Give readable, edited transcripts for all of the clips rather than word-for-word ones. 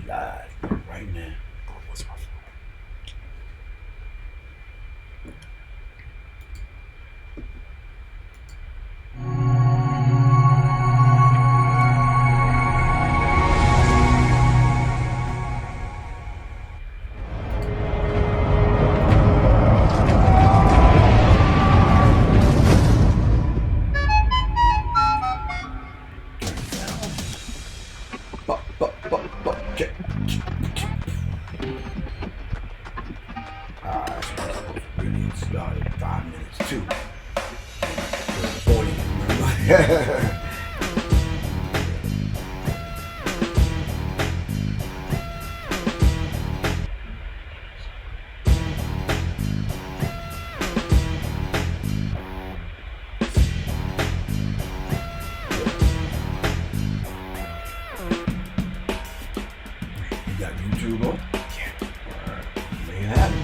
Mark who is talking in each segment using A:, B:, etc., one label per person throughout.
A: Live right now.
B: What's my phone?
A: Check. Really started 5 minutes too. 40, remember? You got YouTube on?
B: Yeah.
A: Alright, may have it.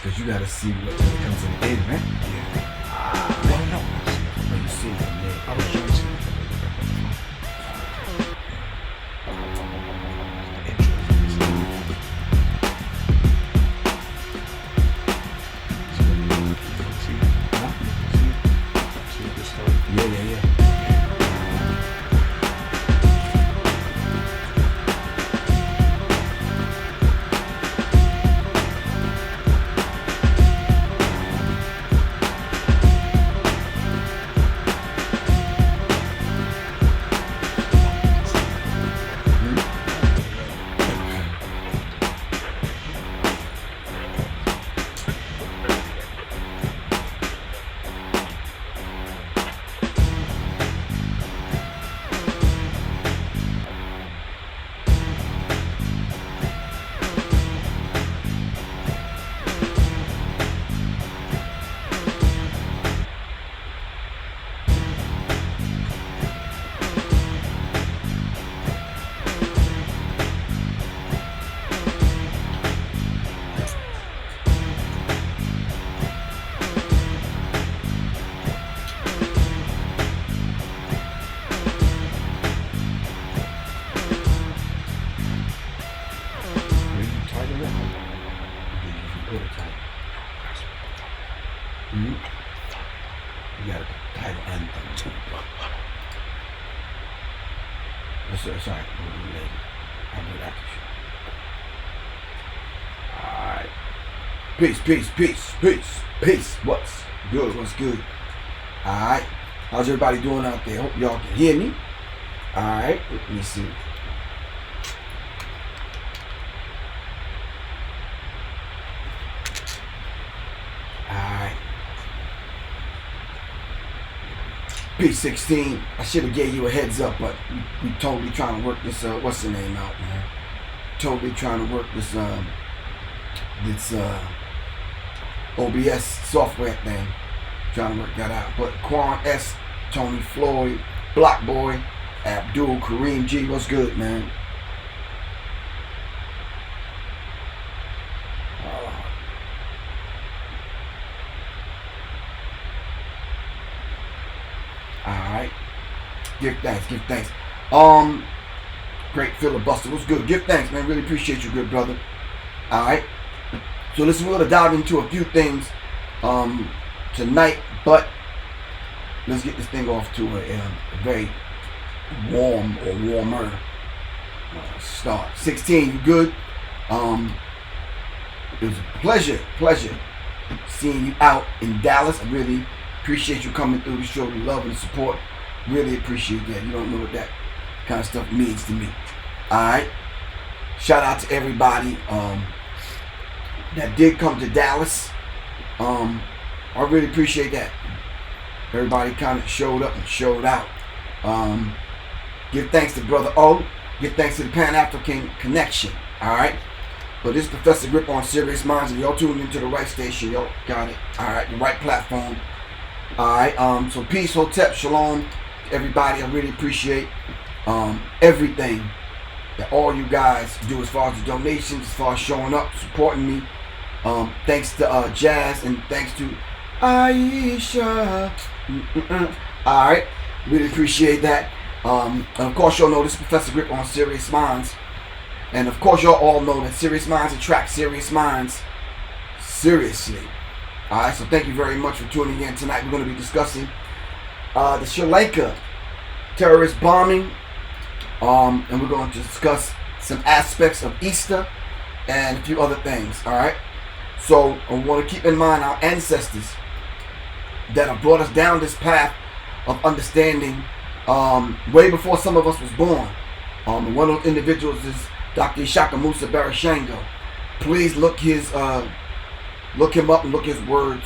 A: Because you gotta see what comes in the end, right?
B: Yeah. Well, no.
A: When you see it from there.
B: I was trying to.
A: Yeah, yeah, yeah. Put a title. Hmm? You got a title and thing. Sorry, we'll do it later. I'll do it after the show. Alright. Peace. What's good? Alright. How's everybody doing out there? Hope y'all can hear me. Alright. Let me see. Alright. P16. I should have gave you a heads up, but we totally trying to work this what's the name out, man? Totally trying to work this OBS software thing. Trying to work that out. But Quan S, Tony Floyd, Block Boy, Abdul Kareem G, what's good, man? Alright. Give thanks. Great filibuster. What's good? Give thanks, man. Really appreciate you, good brother. Alright. So listen, we're gonna dive into a few things tonight, but let's get this thing off to a very warm or warmer start. 16, you good? It was a pleasure seeing you out in Dallas. I really appreciate you coming through the show. The love and the support. Really appreciate that. You don't know what that kind of stuff means to me. Alright. Shout out to everybody that did come to Dallas. I really appreciate that. Everybody kind of showed up and showed out. Give thanks to Brother O. Give thanks to the Pan-African Connection. Alright. But this is Professor Griff on Sirius Mindz, and y'all tuned into the right station. Y'all got it. Alright, the right platform. Alright, so peace, hotep, shalom to everybody. I really appreciate everything that all you guys do as far as the donations, as far as showing up, supporting me. Thanks to Jazz, and thanks to Aisha. Alright, really appreciate that. And of course y'all know this is Professor Griff on Sirius Mindz. And of course y'all all know that Sirius Mindz attracts Sirius Minds seriously. Alright, so thank you very much for tuning in tonight. We're going to be discussing the Sri Lanka terrorist bombing. And we're going to discuss some aspects of Easter and a few other things. Alright, so I want to keep in mind our ancestors that have brought us down this path of understanding way before some of us was born. And one of those individuals is Dr. Ishaka Musa Barashango. Please look him up and look his words,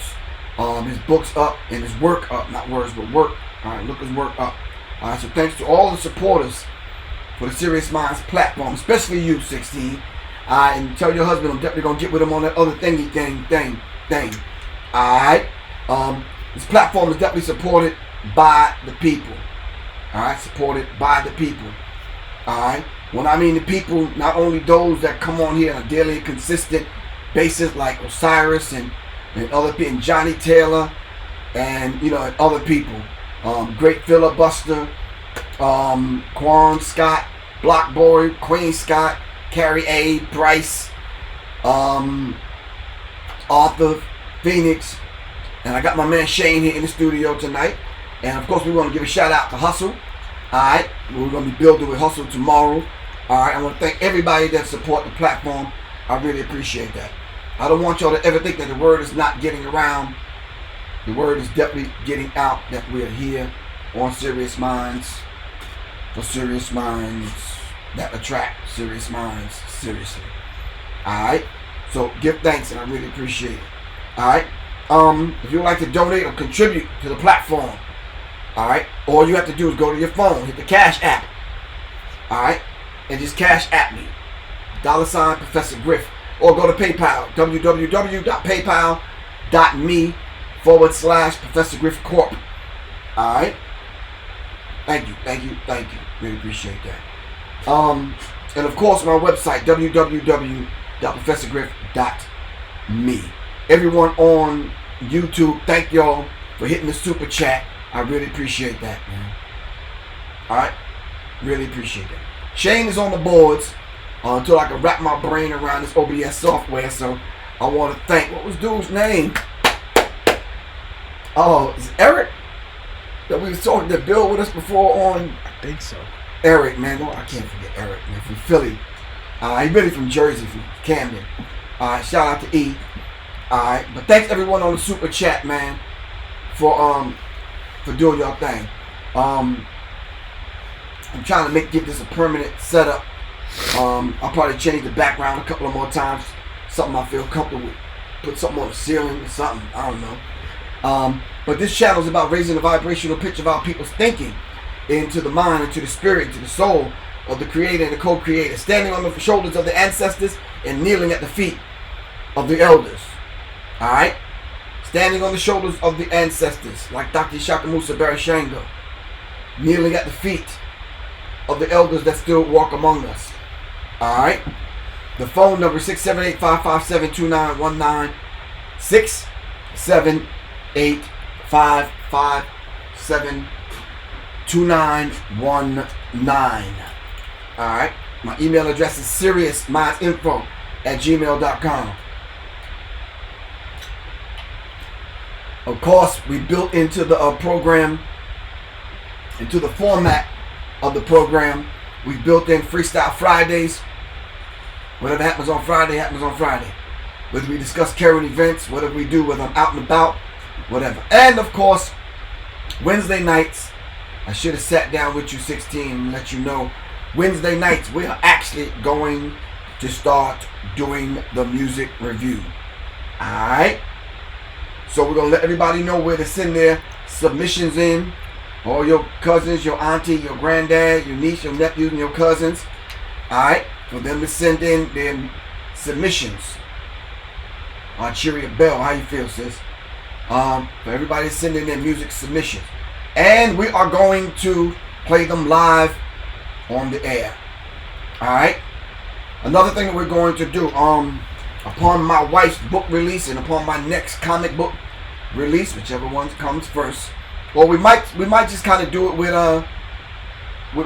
A: his books up and his work up, not words but work. Alright, look his work up. Alright, so thanks to all the supporters for the Sirius Mindz platform, especially you, 16. And tell your husband I'm definitely gonna get with him on that other thingy thing. Alright. This platform is definitely supported by the people. Alright, supported by the people. Alright. When I mean the people, not only those that come on here on a daily consistent basis like Osiris and other people, and Johnny Taylor and and other people. Great filibuster, Quan Scott, Block Boy, Queen Scott, Carrie A, Bryce, Arthur, Phoenix, and I got my man Shane here in the studio tonight. And of course we want to give a shout out to Hustle. Alright, we're going to be building with Hustle tomorrow. Alright, I want to thank everybody that support the platform. I really appreciate that. I don't want y'all to ever think that the word is not getting around. The word is definitely getting out that we're here on Sirius Mindz, for Sirius Minds that attract Sirius Minds seriously. Alright, so give thanks and I really appreciate it. Alright, if you would like to donate or contribute to the platform, alright, all you have to do is go to your phone, hit the Cash App, alright, and just Cash App me, $ Professor Griff, or go to PayPal, www.paypal.me/Professor Griff Corp. Alright, thank you, really appreciate that. And of course my website, www.professorgriff.me. Everyone on YouTube, thank y'all for hitting the super chat. I really appreciate that, man. Alright, really appreciate that. Shane is on the boards until I can wrap my brain around this OBS software, so I want to thank, what was dude's name? Oh, is it Eric? That we was talking to Bill with us before on.
B: I think so.
A: Eric, man. No, I can't forget Eric, man, from Philly. He's really from Jersey, from Camden. Shout out to E. Alright, but thanks everyone on the super chat, man, for doing your thing. I'm trying to get this a permanent setup. I'll probably change the background a couple of more times. Something I feel comfortable with. Put something on the ceiling or something. I don't know. But this channel is about raising the vibrational pitch of our people's thinking into the mind, into the spirit, into the soul of the creator and the co-creator, standing on the shoulders of the ancestors and kneeling at the feet of the elders. Alright? Standing on the shoulders of the ancestors, like Dr. Shakamusa Barashango, kneeling at the feet of the elders that still walk among us. Alright? The phone number 678-557-2919. 678-557-2919. Alright? My email address is SiriusMindz@gmail.com. Of course, we built into the program, into the format of the program, we built in Freestyle Fridays. Whatever happens on Friday, happens on Friday. Whether we discuss current events, whatever we do, whether I'm out and about, whatever. And of course, Wednesday nights, I should have sat down with you 16 and let you know, Wednesday nights we are actually going to start doing the music review. Alright? So we're going to let everybody know where to send their submissions in. All your cousins, your auntie, your granddad, your niece, your nephews, and your cousins. Alright? For them to send in their submissions. Cheery Bell, how you feel, sis? For everybody to send in their music submissions. And we are going to play them live on the air. Alright? Another thing that we're going to do, upon my wife's book release and upon my next comic book release, whichever one comes first, well, we might just kind of do it with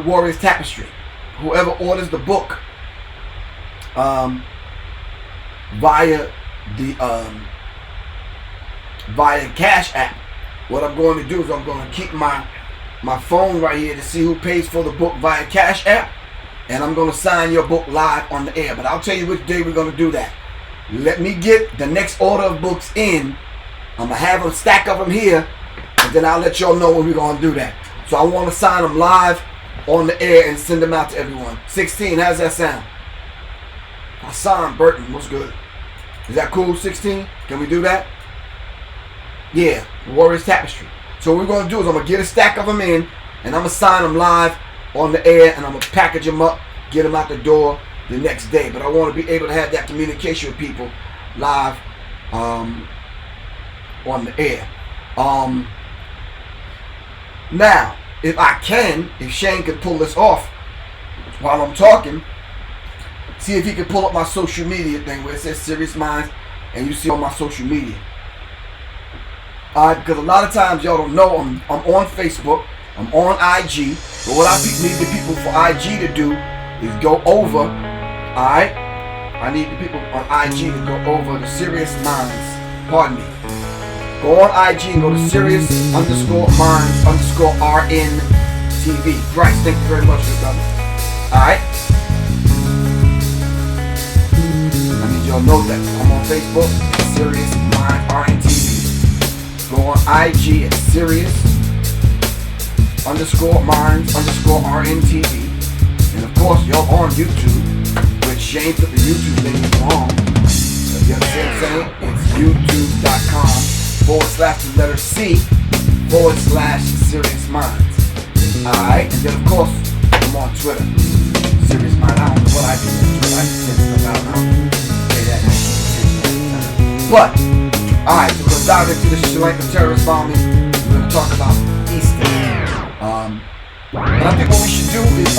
A: Warriors Tapestry. Whoever orders the book via Cash App, what I'm going to do is I'm going to keep my phone right here to see who pays for the book via Cash App, and I'm going to sign your book live on the air. But I'll tell you which day we're going to do that. Let me get the next order of books in. I'm going to have a stack of them here, and then I'll let y'all know when we're going to do that. So I want to sign them live on the air and send them out to everyone. 16, how's that sound? Hassan Burton, what's good? Is that cool, 16? Can we do that? Yeah, Warriors Tapestry. So what we're going to do is I'm going to get a stack of them in, and I'm going to sign them live on the air, and I'm going to package them up, get them out the door the next day. But I want to be able to have that communication with people live on the air. Now, if Shane can pull this off while I'm talking, see if he can pull up my social media thing where it says Sirius Mindz, and you see on my social media. Because a lot of times y'all don't know I'm on Facebook, I'm on IG, but what I need the people for IG to do is go over, alright? I need the people on IG to go over to Sirius Mindz, pardon me. Go on IG and go to Sirius_Mindz_RN-TV. Bryce, thank you very much for brother. Alright? I need y'all to know that I'm on Facebook, Sirius Mindz RN-TV. Go on IG at Sirius_Mindz_RN-TV. And of course, y'all on YouTube, which Shane put the YouTube thing wrong. You understand what I'm saying? It's youtube.com/C/Sirius Mindz. Alright, and then of course, I'm on Twitter. Sirius Mindz. I don't know what I do on Twitter. I just send stuff out. I don't say that. But, alright, so we're going to dive into this Sri Lankan terrorist bombing. We're going to talk about Easter. And I think what we should do is,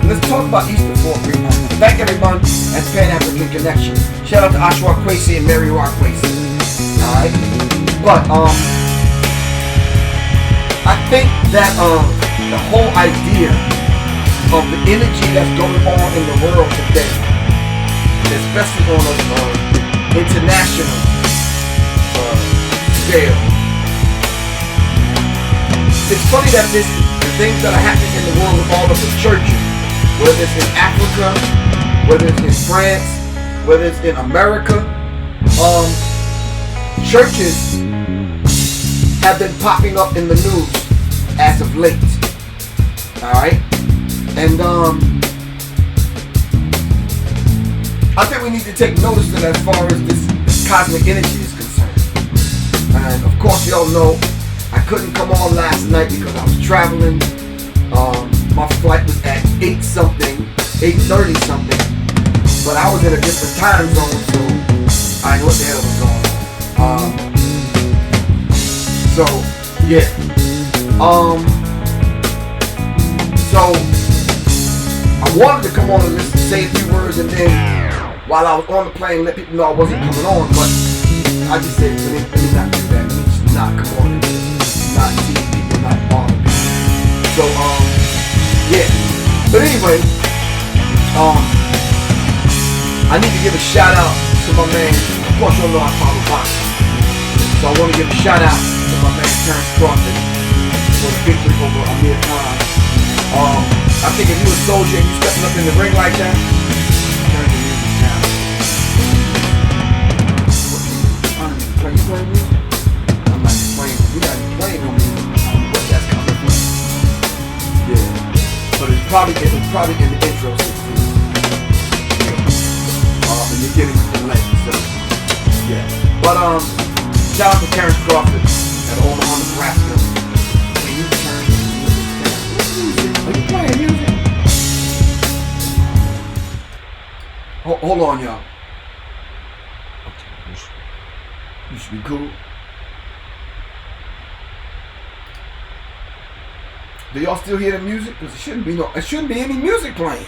A: let's talk about Easter for a brief moment. Thank everyone at Pan-African Connection. Shout out to Ashwa Kwesi and Mary Rock Kwesi. Alright? But, I think that, the whole idea of the energy that's going on in the world today, especially on an international scale. It's funny that the things that are happening in the world with all of the churches, whether it's in Africa, whether it's in France, whether it's in America, churches have been popping up in the news as of late. Alright? And I think we need to take notice of that as far as this cosmic energy is concerned. And of course, y'all know I couldn't come on last night because I was traveling. My flight was at 8:30 something. But I was in a different time zone, so I knew what the hell was going on. So, yeah. So, I wanted to come on and listen, say a few words, and then while I was on the plane, let people know I wasn't coming on, but I just said, let me not do that. Let me just not come on and not see people, not bother people. So, yeah. But anyway, I need to give a shout out to my man. Of course, you know I follow boxing. So I want to give a shout out to my man Terrence Crawford for the victory over Amir Khan. I think if you a soldier and you stepping up in the ring like that, turn the music down. Are you playing music? I'm not playing. You got to play no music. I don't know what that's coming from. Yeah. But it was probably in the intro 16. And you're getting the delay, so yeah. But shout out to Terrence Crawford at Omaha, Nebraska. Can you turn the music down? Are you playing music? Hold on, y'all. You should be cool. Do y'all still hear the music? Because it shouldn't be any music playing.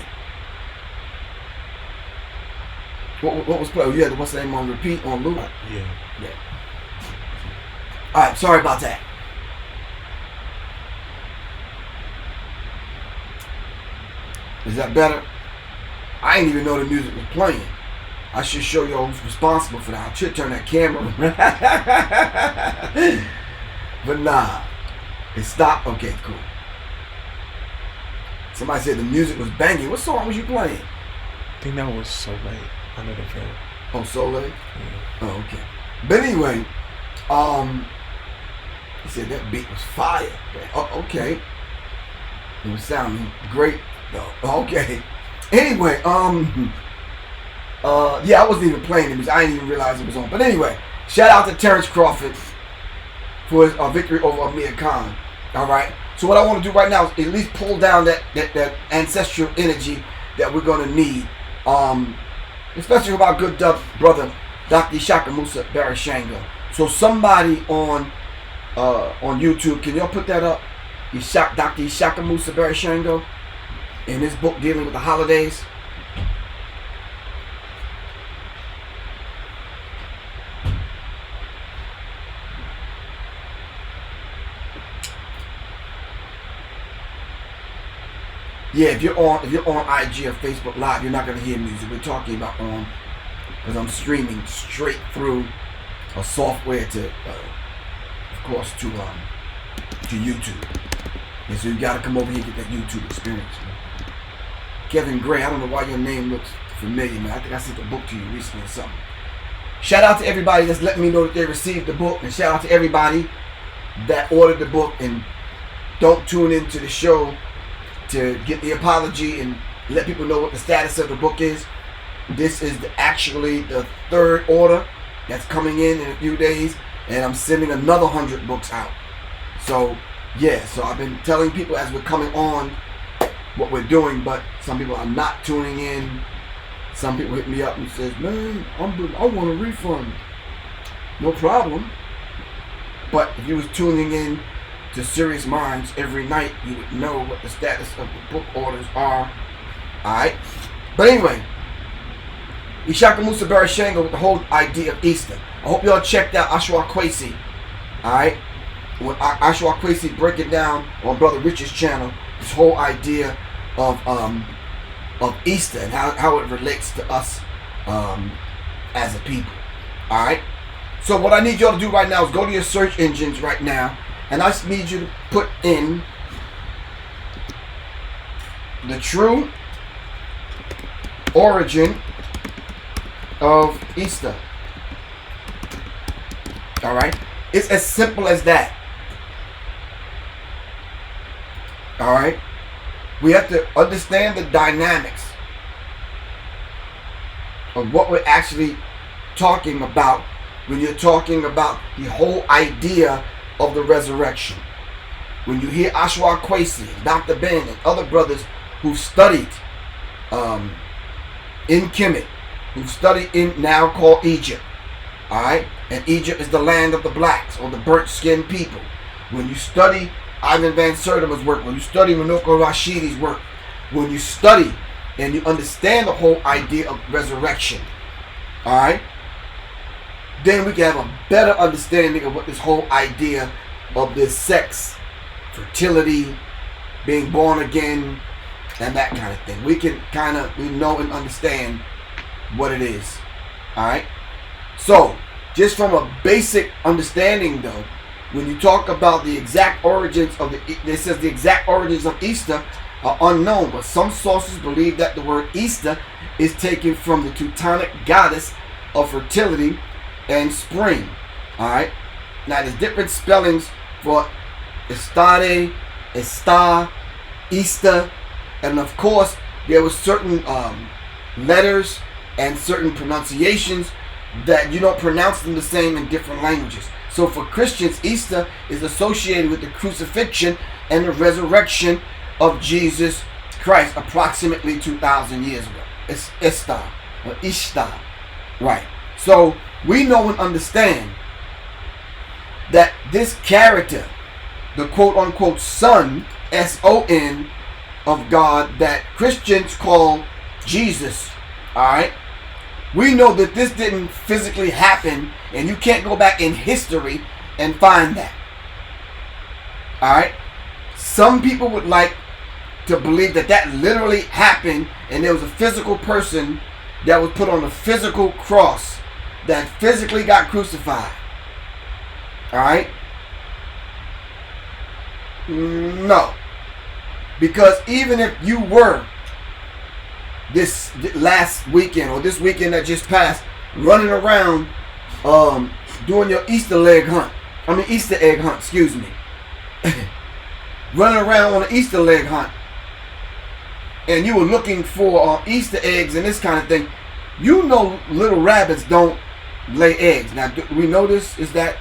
A: What was playing? Oh, yeah, what's the name on repeat on loop? Yeah. All right, sorry about that. Is that better? I didn't even know the music was playing. I should show y'all who's responsible for that. I should turn that camera. But nah, it stopped. Okay, cool. Somebody said the music was banging. What song was you playing?
B: I think that was So Late. Under the Veil.
A: Oh, So Late?
B: Yeah.
A: Oh, okay. But anyway, he said that beat was fire. Oh, okay. It was sounding great though. Okay. Anyway, yeah, I wasn't even playing it because I didn't even realize it was on. But anyway, shout out to Terrence Crawford for his victory over Amir Khan. All right. So what I want to do right now is at least pull down that ancestral energy that we're gonna need. Especially with our good brother, Dr. Ishaka Musa Barashango. So somebody on YouTube, can y'all put that up? Dr. Ishaka Musa Barashango in his book dealing with the holidays. Yeah, if you're on IG or Facebook Live, you're not gonna hear music. We're talking about because I'm streaming straight through a software to, of course, to YouTube. And so you gotta come over here and get that YouTube experience. Man. Kevin Gray, I don't know why your name looks familiar, man. I think I sent the book to you recently or something. Shout out to everybody that's letting me know that they received the book, and shout out to everybody that ordered the book and don't tune into the show to get the apology and let people know what the status of the book is. This is actually the third order that's coming in a few days, and I'm sending another 100 books out. So yeah, so I've been telling people as we're coming on what we're doing, but some people are not tuning in. Some people hit me up and says, man, I want a refund. No problem. But if you was tuning in to Sirius Mindz every night, you would know what the status of the book orders are. Alright? But anyway, Ishaka Musa Barashango with the whole idea of Easter. I hope y'all checked out Ashwa Kwesi. Alright? When Ashwa Kwesi breaking down on Brother Rich's channel, this whole idea of Easter and how it relates to us as a people. All right. So what I need y'all to do right now is go to your search engines right now, and I just need you to put in the true origin of Easter. All right. It's as simple as that. All right. We have to understand the dynamics of what we're actually talking about when you're talking about the whole idea of the resurrection. When you hear Ashwa Kwesi, Dr. Ben, and other brothers who studied in Kemet, who studied in now called Egypt, all right, and Egypt is the land of the blacks or the burnt-skinned people. When you study Ivan Van Sertima's work, when you study Minoko Rashidi's work, when you study and you understand the whole idea of resurrection, all right, then we can have a better understanding of what this whole idea of this sex, fertility, being born again, and that kind of thing. We can we know and understand what it is. All right. So, just from a basic understanding, though, when you talk about the exact origins of it says the exact origins of Easter are unknown, but some sources believe that the word Easter is taken from the Teutonic goddess of fertility and spring. All right. Now, there's different spellings for Estade, Esta, Easter, and of course, there were certain letters and certain pronunciations that you don't pronounce them the same in different languages. So for Christians, Easter is associated with the crucifixion and the resurrection of Jesus Christ approximately 2,000 years ago. It's Esta or Ishta. Right. So we know and understand that this character, the quote-unquote Son, S-O-N, of God, that Christians call Jesus, all right, we know that this didn't physically happen, and you can't go back in history and find that. All right. Some people would like to believe that that literally happened, and there was a physical person that was put on a physical cross that physically got crucified. All right. No. Because even if you were this last weekend or this weekend that just passed running around doing your Easter egg hunt, excuse me, running around on an Easter egg hunt, and you were looking for Easter eggs and this kind of thing, you know little rabbits don't lay eggs. Now, do we know this? Is that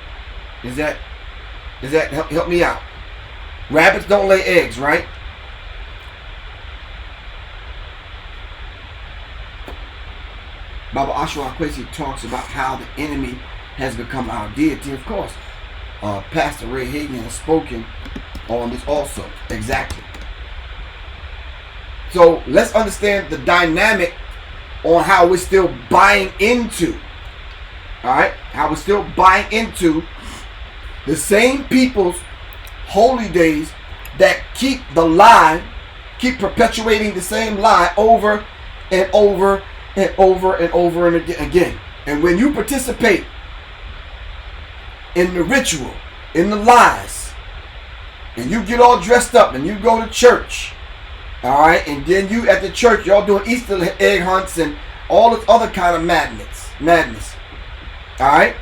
A: help me out? Rabbits don't lay eggs, right? Baba Ashwa Kwesi talks about how the enemy has become our deity. Of course, Pastor Ray Hagan has spoken on this also. Exactly. So let's understand the dynamic on how we're still buying into. All right, how we're still buying into the same people's holy days that keep the lie, keep perpetuating the same lie over and over and over and over and again. And when you participate in the ritual, in the lies, and you get all dressed up and you go to church, all right, and then you at the church, y'all doing Easter egg hunts and all this other kind of madness, all right,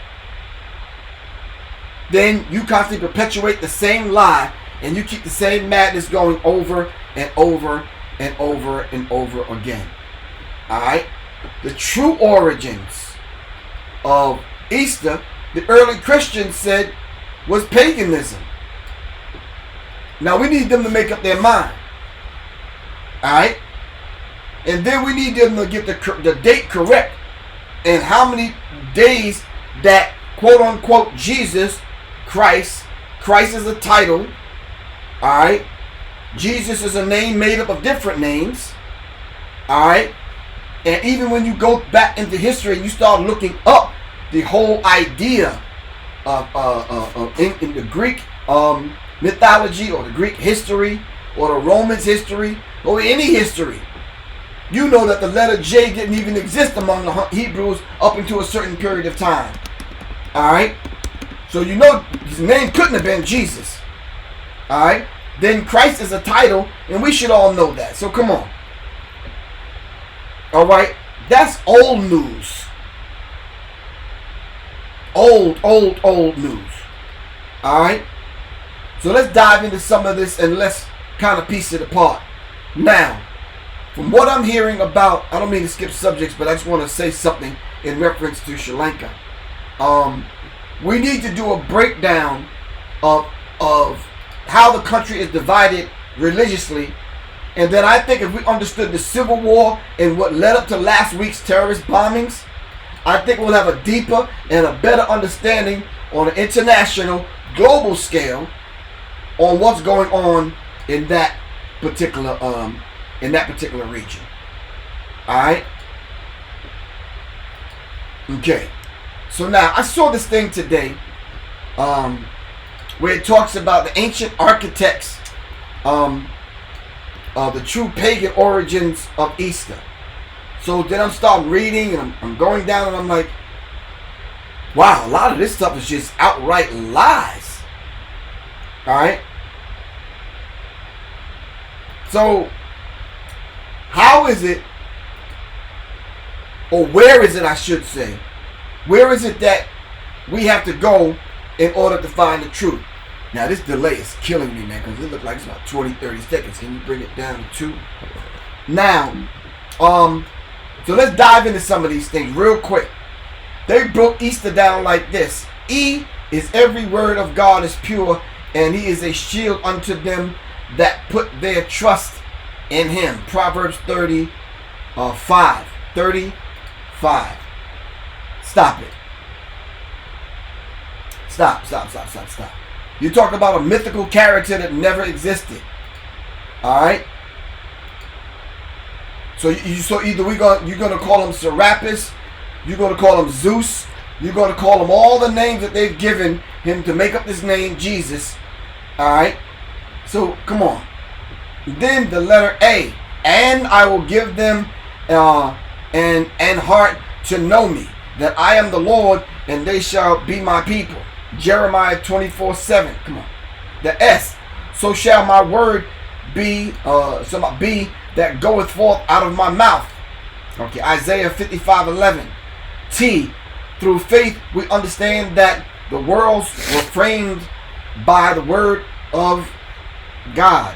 A: then you constantly perpetuate the same lie and you keep the same madness going over and over and over and over again. All right. The true origins of Easter, the early Christians said, was paganism. Now we need them to make up their mind. All right. And then we need them to get the date correct and how many days that quote unquote Jesus Christ is a title. All right. Jesus is a name made up of different names. All right. And even when you go back into history and you start looking up the whole idea of in the Greek mythology or the Greek history or the Romans history or any history, you know that the letter J didn't even exist among the Hebrews up into a certain period of time. Alright? So you know his name couldn't have been Jesus. Alright? Then Christ is a title, and we should all know that. So come on. Alright? That's old news. Old news. Alright? So let's dive into some of this and let's kind of piece it apart. Now, from what I'm hearing about, I don't mean to skip subjects, but I just want to say something in reference to Sri Lanka. We need to do a breakdown of how the country is divided religiously. And then I think if we understood the Civil War and what led up to last week's terrorist bombings, I think we'll have a deeper and a better understanding on an international, global scale on what's going on in that particular region. Alright? Okay. So now I saw this thing today where it talks about the ancient architects, the true pagan origins of Easter. So then I'm starting reading and I'm going down and I'm like, wow, a lot of this stuff is just outright lies. Alright? So, how is it, or where is it, I should say, where is it that we have to go in order to find the truth? Now, this delay is killing me, man, because it looks like it's about 20, 30 seconds. Can you bring it down to 2? Now, so let's dive into some of these things real quick. They broke Easter down like this. E is every word of God is pure, and he is a shield unto them that put their trust in him. Proverbs 35. 35. Stop it. Stop. You talk about a mythical character that never existed. Alright? So either you're gonna call him Serapis, you're gonna call him Zeus, you're gonna call him all the names that they've given him to make up this name, Jesus. Alright? So come on. Then the letter A. And I will give them an heart to know me, that I am the Lord, and they shall be my people. Jeremiah 24:7. Come on. The S. So shall my word be that goeth forth out of my mouth. Okay, Isaiah 55:11. T. Through faith we understand that the worlds were framed by the word of God.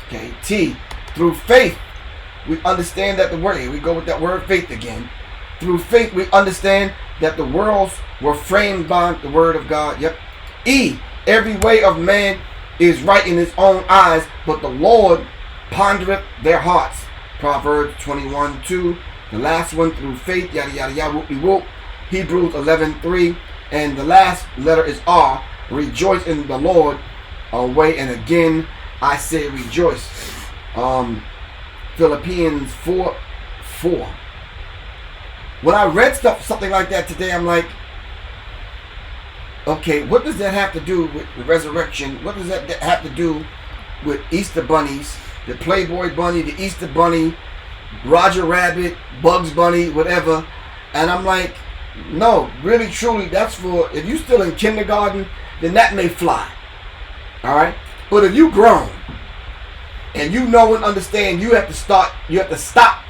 A: Okay, T. Through faith we understand that the word, here we go with that word faith again. Through faith we understand that the worlds were framed by the word of God. Yep. E. Every way of man is right in his own eyes, but the Lord pondereth their hearts. Proverbs 21:2. The last one, through faith, yada yada yada, whoop whoop. Hebrews 11:3. And the last letter is R. Rejoice in the Lord always, and again I say rejoice. Philippians 4:4. When I read something like that today, I'm like, okay, what does that have to do with the resurrection? What does that have to do with Easter bunnies, the Playboy bunny, the Easter bunny, Roger Rabbit, Bugs Bunny, whatever? And I'm like, no, really, truly, that's for, if you're still in kindergarten, then that may fly. All right? But if you grown and you know and understand, you have to stop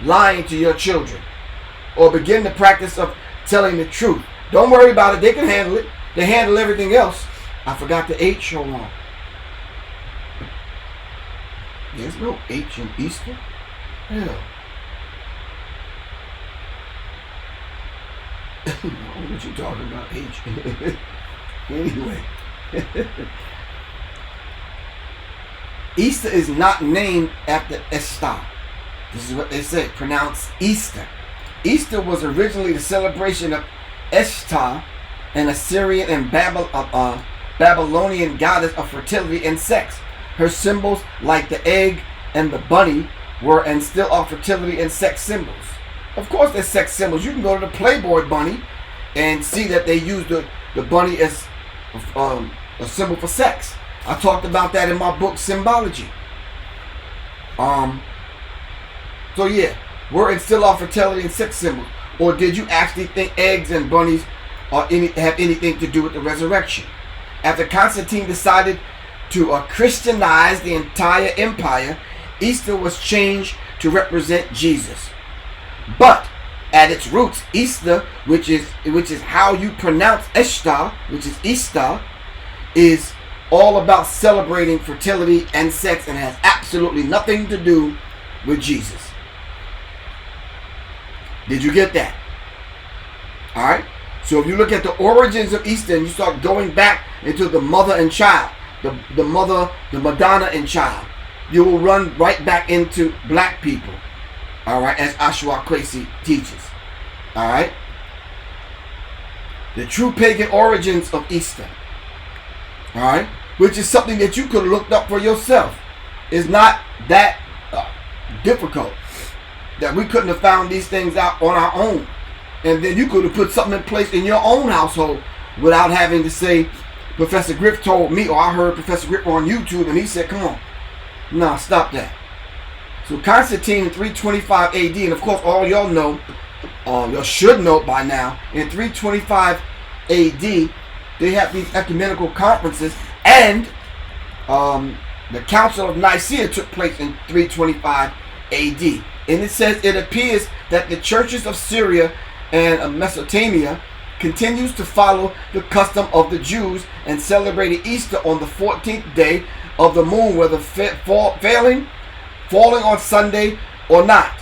A: lying to your children, or begin the practice of telling the truth. Don't worry about it. They can handle it. They handle everything else. I forgot the H. Hold on. There's no H in Easter. Hell. What you talking about, H? Anyway. Easter is not named after Esther. This is what they say. Pronounced Easter. Easter was originally the celebration of Ishtar, an Assyrian and Babylonian goddess of fertility and sex. Her symbols, like the egg and the bunny, were and still are fertility and sex symbols. Of course, they're sex symbols. You can go to the Playboy bunny and see that they use the bunny as a symbol for sex. I talked about that in my book, Symbology. So yeah, were it still our fertility and sex symbols, or did you actually think eggs and bunnies have anything to do with the resurrection? After Constantine decided to Christianize the entire empire, Easter was changed to represent Jesus. But at its roots, Easter, which is how you pronounce Ishtar, which is Easter, is all about celebrating fertility and sex and has absolutely nothing to do with Jesus. Did you get that? All right. So if you look at the origins of Easter and you start going back into the mother and child, the mother, the Madonna and child, you will run right back into black people. All right, as Ashwa Kwesi teaches. All right. The true pagan origins of Easter. All right, which is something that you could have looked up for yourself. It's not that difficult that we couldn't have found these things out on our own. And then you could have put something in place in your own household without having to say, Professor Griff told me, or I heard Professor Griff on YouTube and he said, come on. Nah, stop that. So Constantine in 325 AD, and of course all y'all know, y'all should know by now, in 325 AD, they have these ecumenical conferences, and the Council of Nicaea took place in 325 AD. And it says it appears that the churches of Syria and Mesopotamia continues to follow the custom of the Jews and celebrated Easter on the 14th day of the moon, whether falling on Sunday or not.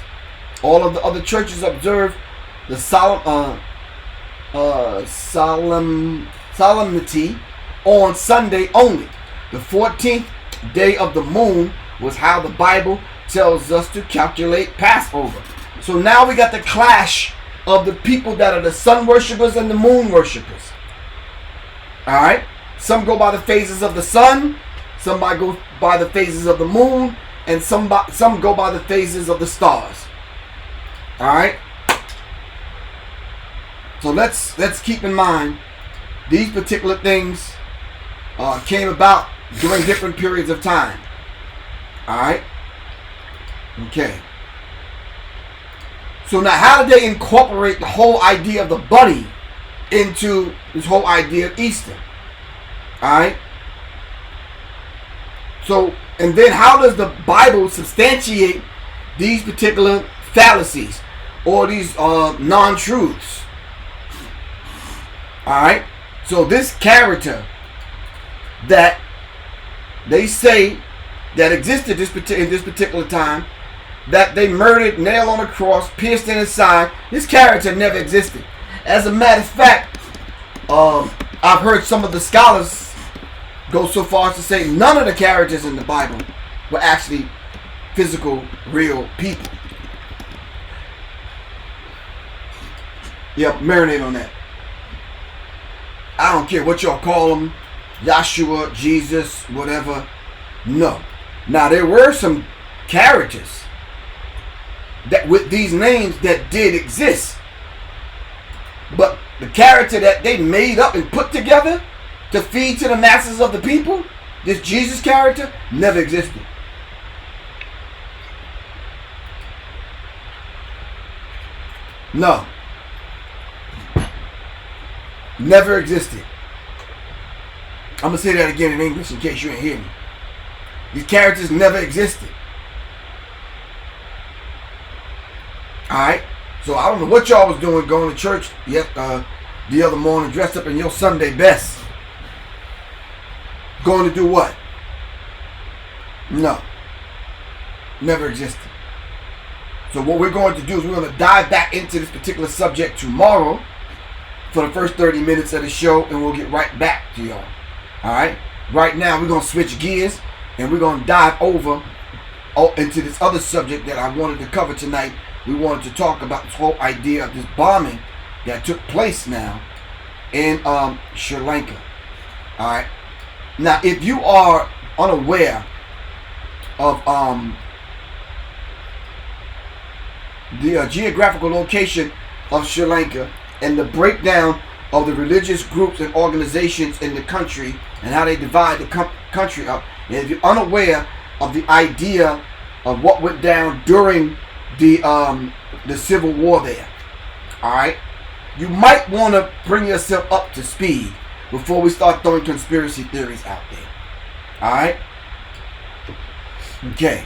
A: All of the other churches observe the solemnity on Sunday only. The 14th day of the moon was how the Bible tells us to calculate Passover. So now we got the clash of the people that are the sun worshippers and the moon worshippers. Alright? Some go by the phases of the sun, some go by the phases of the moon, and some go by the phases of the stars. Alright? So let's keep in mind these particular things came about during different periods of time. Alright? Okay. So now how did they incorporate the whole idea of the bunny into this whole idea of Easter? Alright? So, and then how does the Bible substantiate these particular fallacies or these non-truths? Alright? So this character that they say that existed in this particular time, that they murdered, nailed on a cross, pierced in his side, this character never existed. As a matter of fact, I've heard some of the scholars go so far as to say none of the characters in the Bible were actually physical, real people. Yep, marinate on that. I don't care what y'all call them, Yahshua, Jesus, whatever. No. Now there were some characters that with these names that did exist, but the character that they made up and put together to feed to the masses of the people, this Jesus character, never existed. No. Never existed. I'm going to say that again in English in case you ain't hear me. These characters never existed. Alright? So I don't know what y'all was doing going to church the other morning dressed up in your Sunday best. Going to do what? No. Never existed. So what we're going to do is we're going to dive back into this particular subject tomorrow for the first 30 minutes of the show, and we'll get right back to y'all. Alright? Right now we're going to switch gears and we're going to dive over into this other subject that I wanted to cover tonight. We wanted to talk about this whole idea of this bombing that took place now in Sri Lanka. Alright? Now, if you are unaware of the geographical location of Sri Lanka and the breakdown of the religious groups and organizations in the country and how they divide the country up, and if you're unaware of the idea of what went down during the civil war there. All right, you might want to bring yourself up to speed before we start throwing conspiracy theories out there. All right. Okay.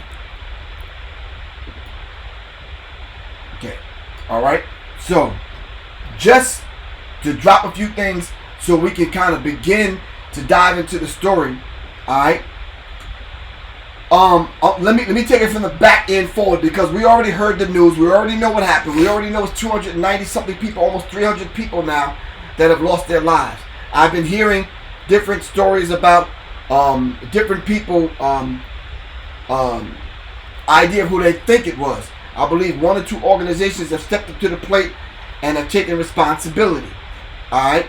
A: All right. So, just to drop a few things so we can kind of begin to dive into the story. All right. Let me take it from the back end forward, because we already heard the news. We already know what happened. We already know it's 290 something people, almost 300 people now that have lost their lives. I've been hearing different stories about different people idea of who they think it was. I believe 1 or 2 organizations have stepped up to the plate and have taken responsibility. Alright?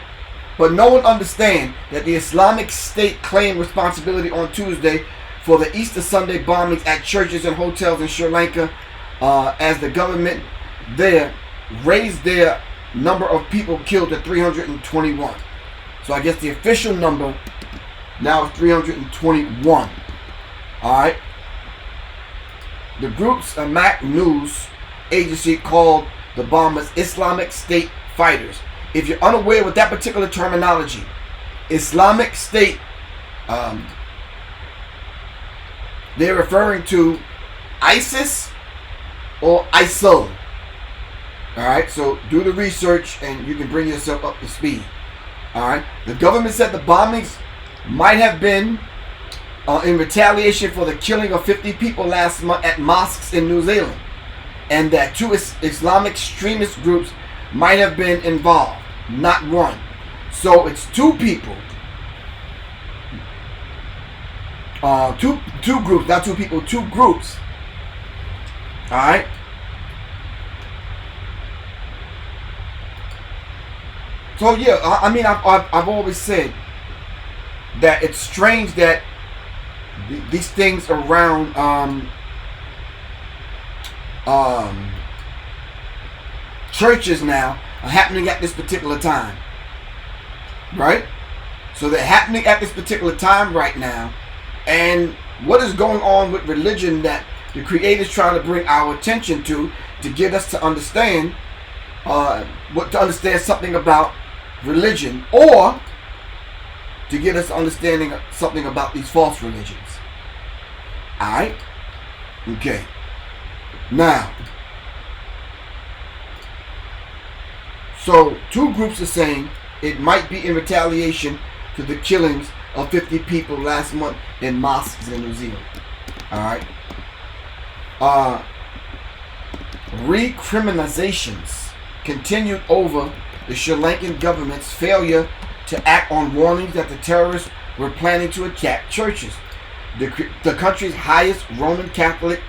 A: But no one understands that the Islamic State claimed responsibility on Tuesday for the Easter Sunday bombings at churches and hotels in Sri Lanka, as the government there raised their number of people killed to 321. So I guess the official number now is 321. Alright? The group's Amaq news agency called the bombers Islamic State fighters. If you're unaware with that particular terminology, Islamic State, they're referring to ISIS or ISIL. Alright, so do the research and you can bring yourself up to speed. Alright, the government said the bombings might have been in retaliation for the killing of 50 people last month at mosques in New Zealand, and that 2 Islamic extremist groups might have been involved, not one. So it's 2 people, two groups, not 2 people, 2 groups. All right. So yeah, I mean, I've always said that it's strange that these things around churches now are happening at this particular time, right? So they're happening at this particular time right now, and what is going on with religion that the Creator's trying to bring our attention to get us to understand, to understand something about religion, or to get us understanding something about these false religions. Alright? Okay. Now, so 2 groups are saying it might be in retaliation to the killings of 50 people last month in mosques in New Zealand. Alright? Recriminalizations continued over the Sri Lankan government's failure to act on warnings that the terrorists were planning to attack churches. The country's highest Roman Catholic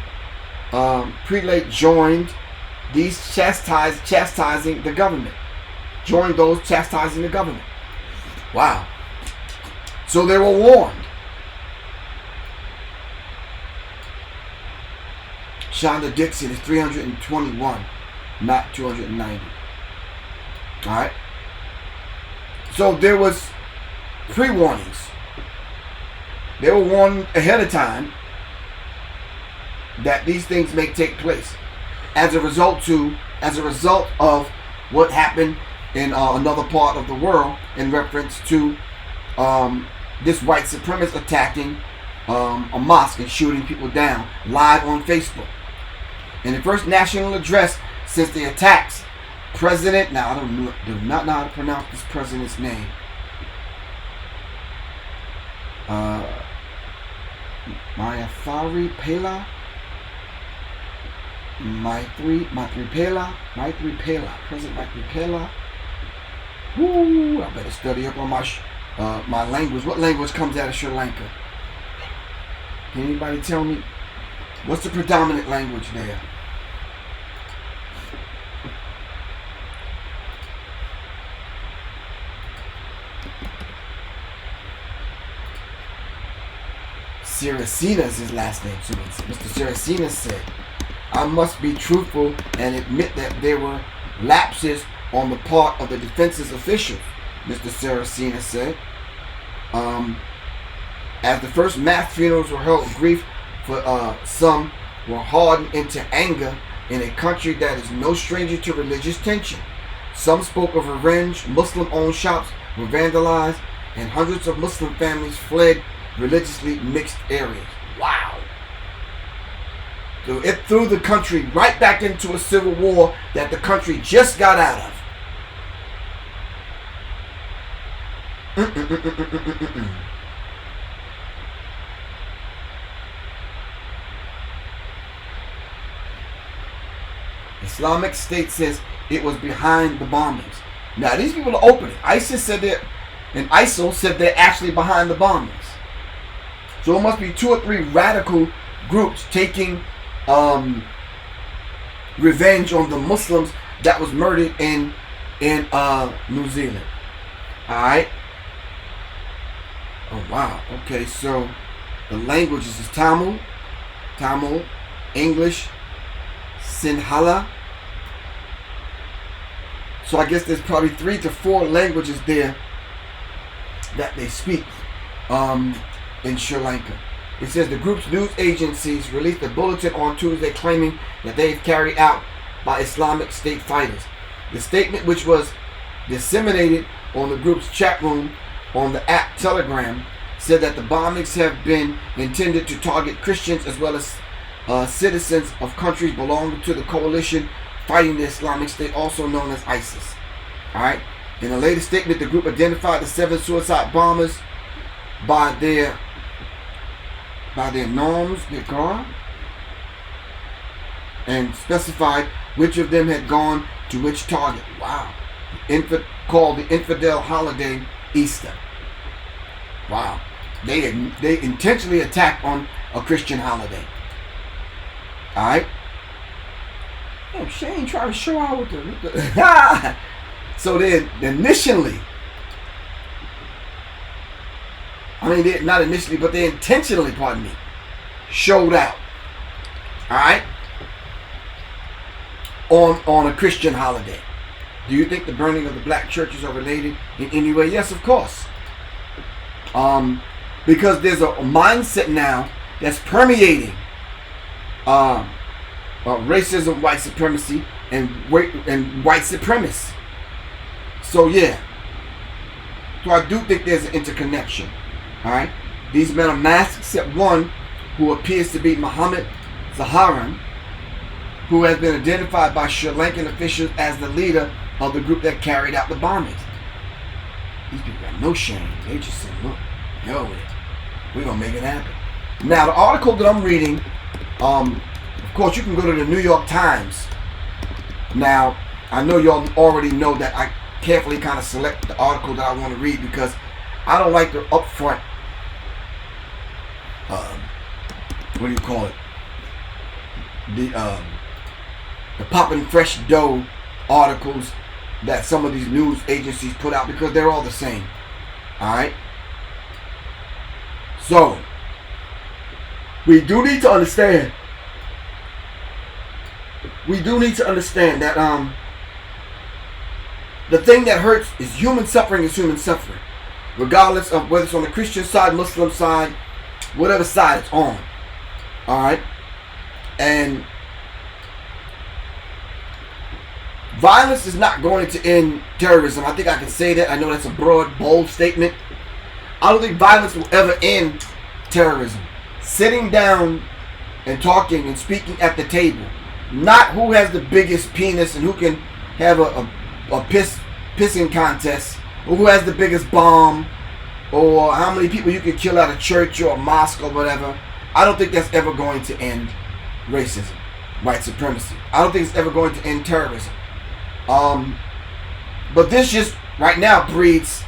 A: prelate joined these chastising the government. Joined those chastising the government. Wow. So they were warned. Shonda Dixon is 321, not 290. Alright. So there was pre-warnings. They were warned ahead of time that these things may take place as a result of what happened in another part of the world in reference to this white supremacist attacking a mosque and shooting people down live on Facebook. In the first national address since the attacks, President, now I do not know how to pronounce this president's name. Maithripala. President Maithripala. Woo! I better study up on my language. What language comes out of Sri Lanka? Can anybody tell me? What's the predominant language there? Sirasena is his last name. So Mr. Sirasena said, I must be truthful and admit that there were lapses on the part of the defense's officials, Mr. Sirasena said. As the first mass funerals were held, grief for some were hardened into anger in a country that is no stranger to religious tension. Some spoke of revenge. Muslim-owned shops were vandalized, and hundreds of Muslim families fled religiously mixed areas. Wow. So it threw the country right back into a civil war that the country just got out of. Islamic State says it was behind the bombings. Now these people are opening. ISIL said they're actually behind the bombings. So it must be 2 or 3 radical groups taking revenge on the Muslims that was murdered in New Zealand. Alright. Oh wow. Okay, so the languages is Tamil, English, Sinhala. So I guess there's probably 3 to 4 languages there that they speak in Sri Lanka. It says the group's news agencies released a bulletin on Tuesday claiming that they've carried out by Islamic State fighters. The statement, which was disseminated on the group's chat room on the app Telegram, said that the bombings have been intended to target Christians as well as citizens of countries belonging to the coalition fighting the Islamic State, also known as ISIS. Alright. In a later statement, the group identified the 7 suicide bombers by their noms, and specified which of them had gone to which target. Wow. Called the infidel holiday Easter. Wow. They intentionally attacked on a Christian holiday. Alright. Oh, Shane trying to show out with the so they initially, not initially, but they intentionally, showed out. Alright? On a Christian holiday. Do you think the burning of the black churches are related in any way? Yes, of course. Because there's a mindset now that's permeating racism, white supremacy, and white supremacists. So yeah. So I do think there's an interconnection. Alright? These men are masked except one who appears to be Muhammad Zaharan, who has been identified by Sri Lankan officials as the leader of the group that carried out the bombings. These people got no shame. They just said, look, hell with it. We're going to make it happen. Now, the article that I'm reading, of course, you can go to the New York Times. Now, I know y'all already know that I carefully kind of select the article that I want to read because I don't like the upfront, what do you call it? The popping fresh dough articles that some of these news agencies put out because they're all the same. Alright? So, we do need to understand. That the thing that hurts is human suffering. Regardless of whether it's on the Christian side, Muslim side, whatever side it's on. Alright? And violence is not going to end terrorism. I think I can say that. I know that's a broad, bold statement. I don't think violence will ever end terrorism. Sitting down and talking and speaking at the table. Not who has the biggest penis and who can have a pissing contest. Or who has the biggest bomb. Or how many people you can kill at a church or a mosque or whatever. I don't think that's ever going to end racism. White supremacy. I don't think it's ever going to end terrorism. But this just right now breeds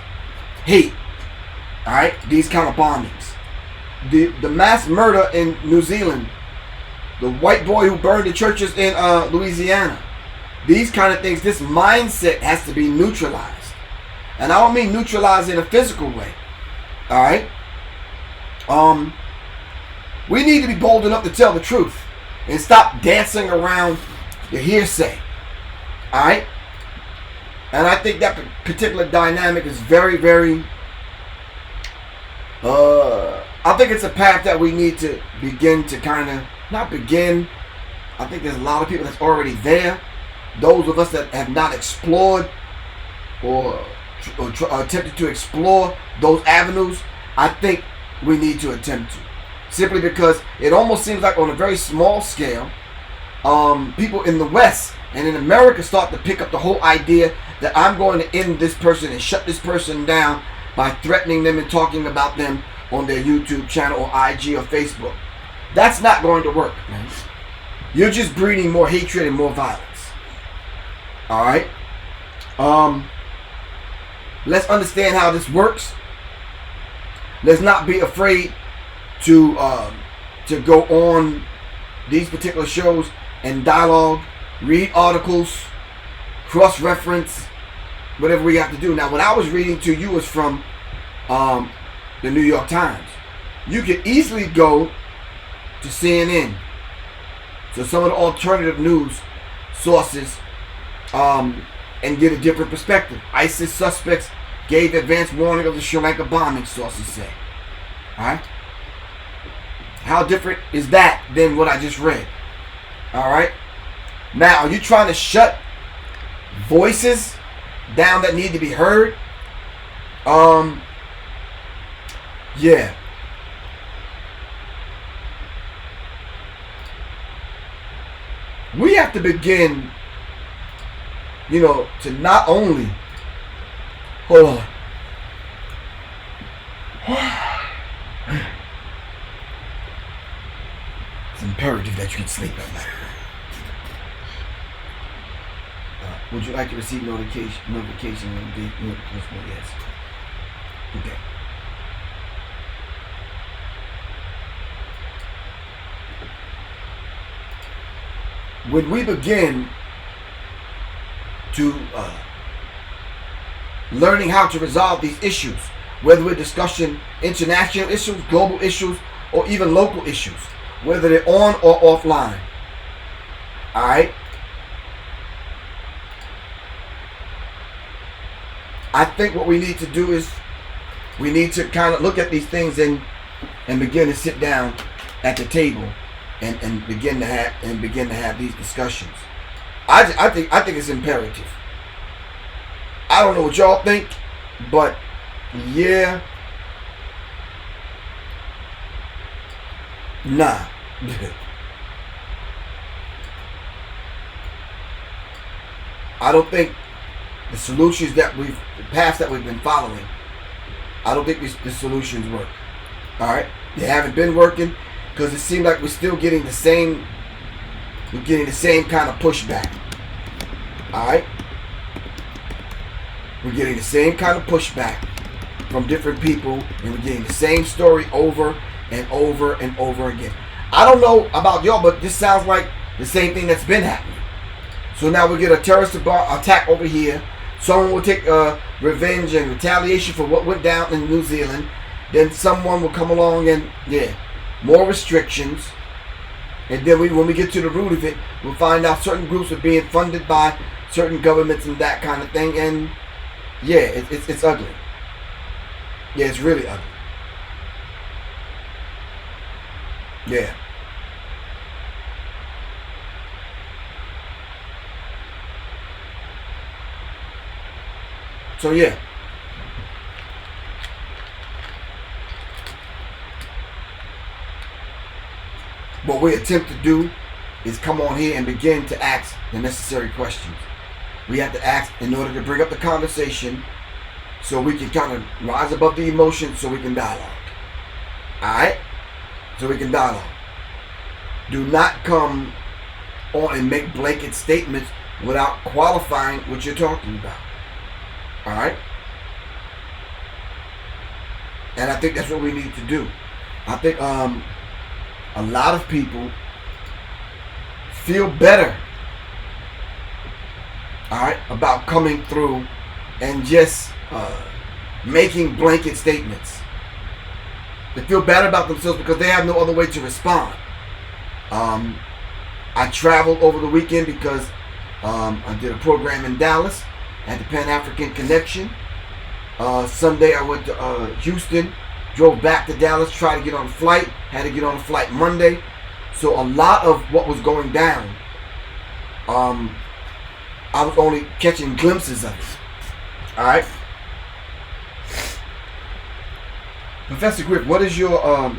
A: hate. Alright? These kind of bombings. The mass murder in New Zealand. The white boy who burned the churches in Louisiana. These kind of things, this mindset has to be neutralized. And I don't mean neutralized in a physical way. Alright? We need to be bold enough to tell the truth. And stop dancing around the hearsay. Alright? And I think that particular dynamic is very, very... I think it's a path that we need to begin to kind of... Not begin. I think there's a lot of people that's already there. Those of us that have not explored or attempted to explore those avenues, I think we need to attempt to. Simply because it almost seems like on a very small scale, people in the West and in America start to pick up the whole idea that I'm going to end this person and shut this person down by threatening them and talking about them on their YouTube channel or IG or Facebook. That's not going to work, man. You're just breeding more hatred and more violence. Alright? Let's understand how this works. Let's not be afraid to go on these particular shows and dialogue, read articles, cross-reference, whatever we have to do. Now, what I was reading to you was from the New York Times. You could easily go to CNN, so some of the alternative news sources, and get a different perspective. ISIS suspects gave advance warning of the Sri Lanka bombing, sources say. Alright? How different is that than what I just read? Alright? Now, are you trying to shut voices down that need to be heard? Yeah. We have to begin, to not only, hold on. It's imperative that you can sleep at night. Would you like to receive notification when the notification? Yes. Okay. When we begin to learning how to resolve these issues, whether we're discussing international issues, global issues, or even local issues, whether they're on or offline, alright? I think what we need to do is we need to kind of look at these things and begin to sit down at the table and begin to have these discussions. I think it's imperative. I don't know what y'all think, but yeah, nah. I don't think the solutions the paths that we've been following, I don't think the solutions work. All right, they haven't been working because it seems like we're still getting the same. We're getting the same kind of pushback. All right, we're getting the same kind of pushback from different people, and we're getting the same story over and over and over again. I don't know about y'all, but this sounds like the same thing that's been happening. So now we get a terrorist attack over here. Someone will take revenge and retaliation for what went down in New Zealand. Then someone will come along and, more restrictions. And then when we get to the root of it, we'll find out certain groups are being funded by certain governments and that kind of thing. And, it's ugly. Yeah, it's really ugly. Yeah. So yeah. What we attempt to do is come on here and begin to ask the necessary questions. We have to ask in order to bring up the conversation so we can kind of rise above the emotions so we can dialogue. Alright? So we can dialogue. Do not come on and make blanket statements without qualifying what you're talking about. Alright? And I think that's what we need to do. I think a lot of people feel better, alright, about coming through and just making blanket statements. They feel bad about themselves because they have no other way to respond. I traveled over the weekend because I did a program in Dallas at the Pan-African Connection. Sunday I went to Houston, drove back to Dallas, tried to get on a flight, had to get on a flight Monday. So a lot of what was going down, I was only catching glimpses of it. All right. Professor Griff, what is your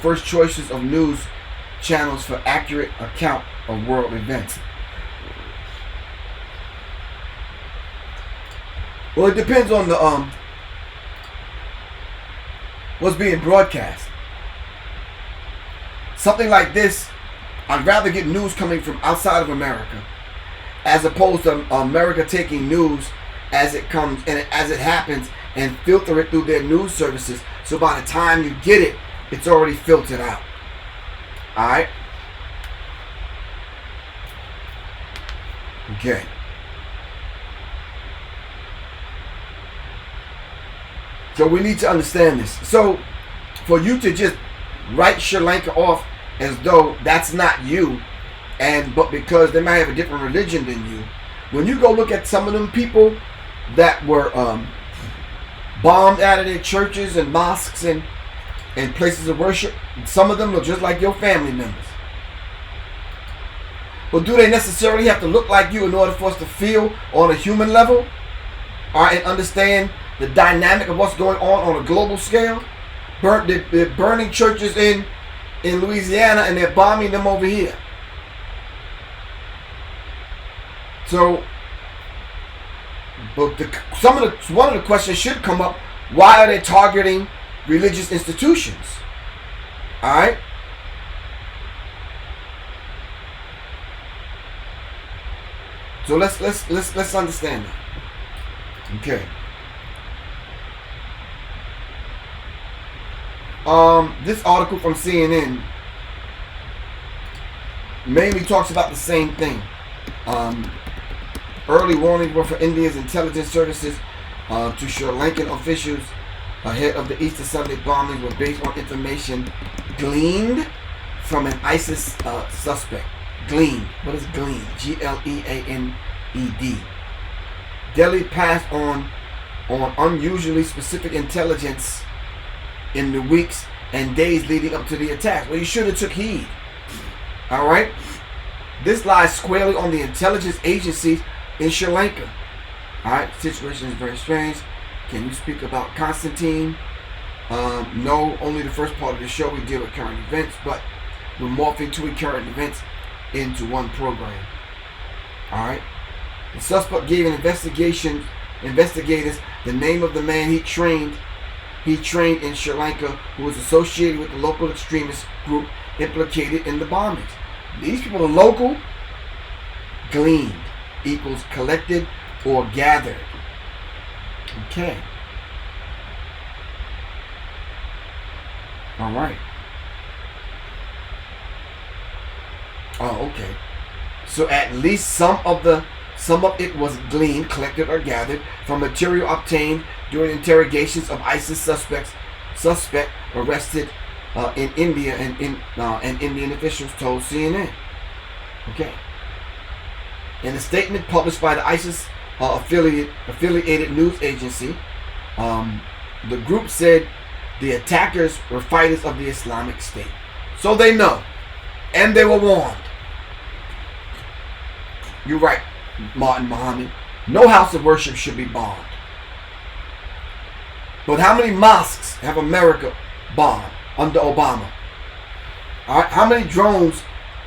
A: first choices of news channels for accurate account of world events? Well, it depends on the what's being broadcast. Something like this, I'd rather get news coming from outside of America, as opposed to America taking news as it comes and as it happens and filter it through their news services. So by the time you get it, it's already filtered out. All right. Okay. So we need to understand this. So for you to just write Sri Lanka off as though that's not you, but because they might have a different religion than you, when you go look at some of them people that were bombed out of their churches and mosques and places of worship, some of them look just like your family members. But do they necessarily have to look like you in order for us to feel on a human level? And understand the dynamic of what's going on a global scale? They're burning churches in Louisiana and they're bombing them over here. So, but one of the questions should come up: why are they targeting religious institutions? All right. So let's understand that. Okay. This article from CNN mainly talks about the same thing. Early warnings were for India's intelligence services to Sri Lankan officials ahead of the Easter Sunday bombings were based on information gleaned from an ISIS suspect. Gleaned. What is gleaned? Gleaned. Delhi passed on unusually specific intelligence in the weeks and days leading up to the attacks. Well, you should have took heed. All right. This lies squarely on the intelligence agencies in Sri Lanka. All right. Situation is very strange. Can you speak about Constantine? No. Only the first part of the show we deal with current events, but we're morphing two current events into one program. All right. The suspect gave investigators the name of the man he trained in Sri Lanka, who was associated with the local extremist group implicated in the bombings. These people are local. Gleaned equals collected or gathered. Okay. All right. Oh, okay. So at least some of it was gleaned, collected, or gathered from material obtained during interrogations of ISIS suspect arrested in India and Indian officials told CNN. Okay. In a statement published by the ISIS affiliated news agency, the group said the attackers were fighters of the Islamic State. So they know, and they were warned. You're right, Martin Muhammad. No house of worship should be bombed. But how many mosques have America bombed under Obama? All right, how many drones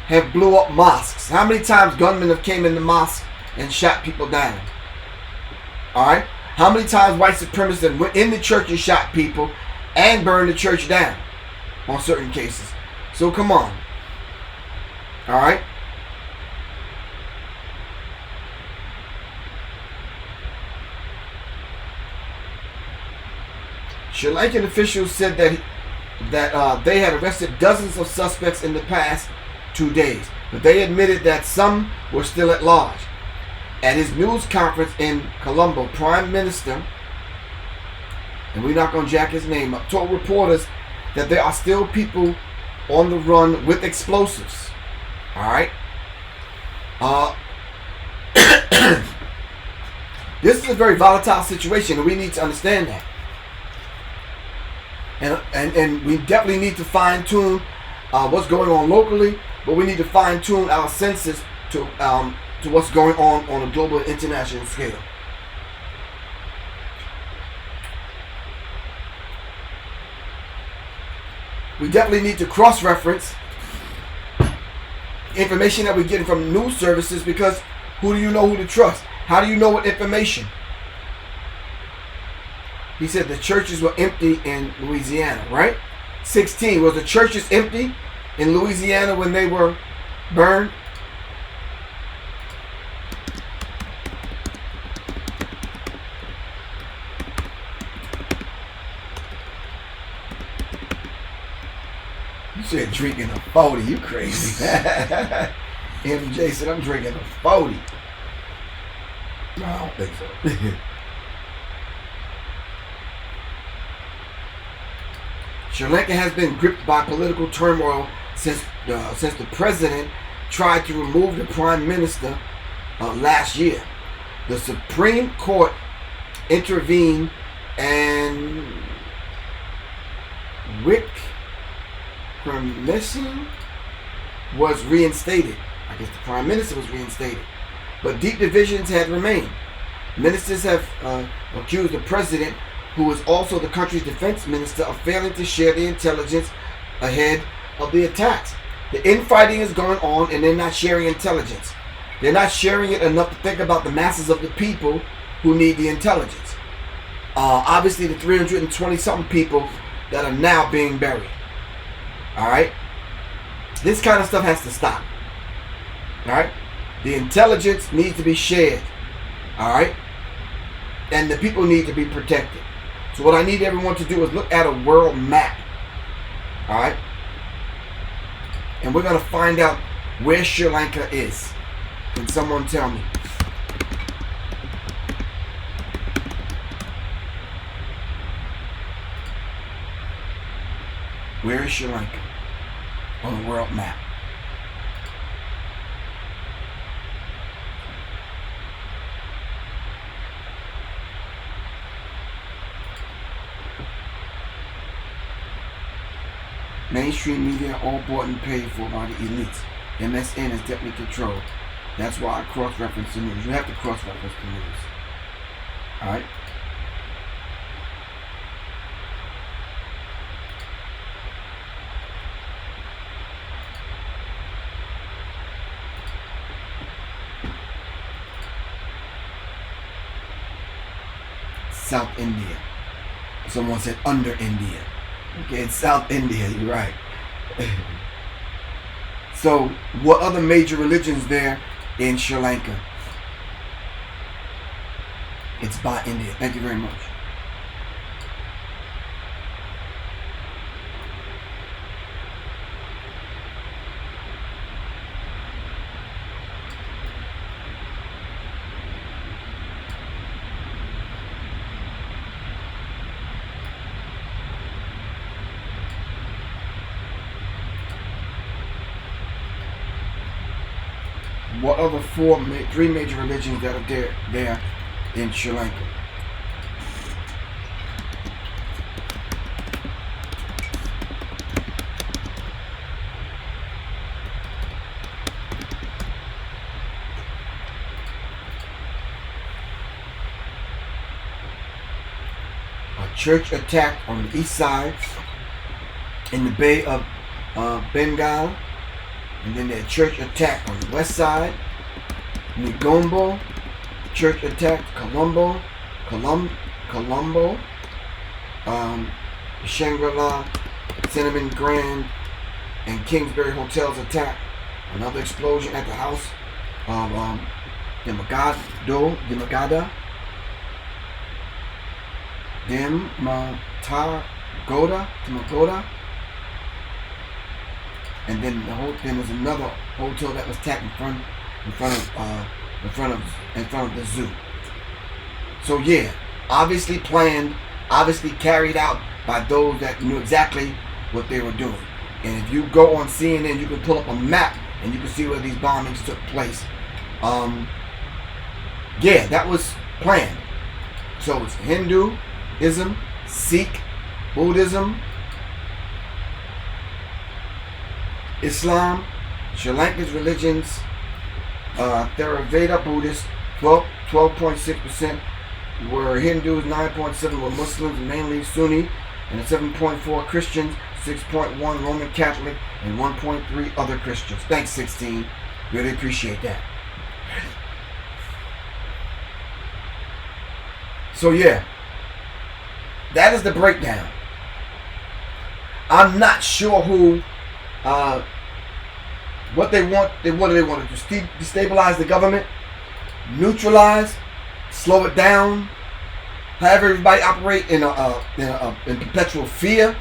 A: have blew up mosques? How many times gunmen have came in the mosque and shot people down? All right, how many times white supremacists have went in the church and shot people and burned the church down on certain cases? So come on. All right. Sri Lankan officials said that they had arrested dozens of suspects in the past 2 days, but they admitted that some were still at large. At his news conference in Colombo, Prime Minister, and we're not going to jack his name up, told reporters that there are still people on the run with explosives. All right. This is a very volatile situation, and we need to understand that. And we definitely need to fine tune what's going on locally, but we need to fine tune our senses to what's going on a global, international scale. We definitely need to cross-reference information that we're getting from news services, because who do you know who to trust? How do you know what information? He said the churches were empty in Louisiana, right? 16, was the churches empty in Louisiana when they were burned? You said drinking a 40, you crazy. MJ said I'm drinking a 40. No, I don't think so. Sri Lanka has been gripped by political turmoil since the president tried to remove the prime minister last year. The Supreme Court intervened and Rick Permission was reinstated. I guess the prime minister was reinstated. But deep divisions had remained. Ministers have accused the president, who is also the country's defense minister, of failing to share the intelligence ahead of the attacks. The infighting is going on and they're not sharing intelligence. They're not sharing it enough to think about the masses of the people who need the intelligence. Obviously the 320 something people that are now being buried. Alright? This kind of stuff has to stop. Alright? The intelligence needs to be shared. Alright? And the people need to be protected. So what I need everyone to do is look at a world map. Alright? And we're going to find out where Sri Lanka is. Can someone tell me? Where is Sri Lanka on the world map? Mainstream media all bought and paid for by the elites. MSN is definitely controlled. That's why I cross-reference the news. You have to cross-reference the news. Alright? South India. Someone said under India. Okay, it's South India, you're right. So, what other major religions there in Sri Lanka? It's by India. Thank you very much. What other three major religions that are there in Sri Lanka? A church attack on the east side in the Bay of Bengal. And then their church attack on the west side. Negombo, church attack, Colombo, Shangri-La, Cinnamon Grand, and Kingsbury Hotels attack. Another explosion at the house of Dimagada, and then there was another hotel that was attacked in front of the zoo. So yeah, obviously planned, obviously carried out by those that knew exactly what they were doing. And if you go on CNN, you can pull up a map and you can see where these bombings took place. Yeah, that was planned. So it's Hinduism, Sikh, Buddhism, Islam, Sri Lanka's religions, Theravada Buddhist, 12.6% were Hindus, 9.7% were Muslims, mainly Sunni, and 7.4% Christians, 6.1% Roman Catholic, and 1.3% other Christians. Thanks, 16. Really appreciate that. So yeah, that is the breakdown. I'm not sure who, what they want. What do they want to do? Destabilize the government, neutralize, slow it down, have everybody operate in in perpetual fear.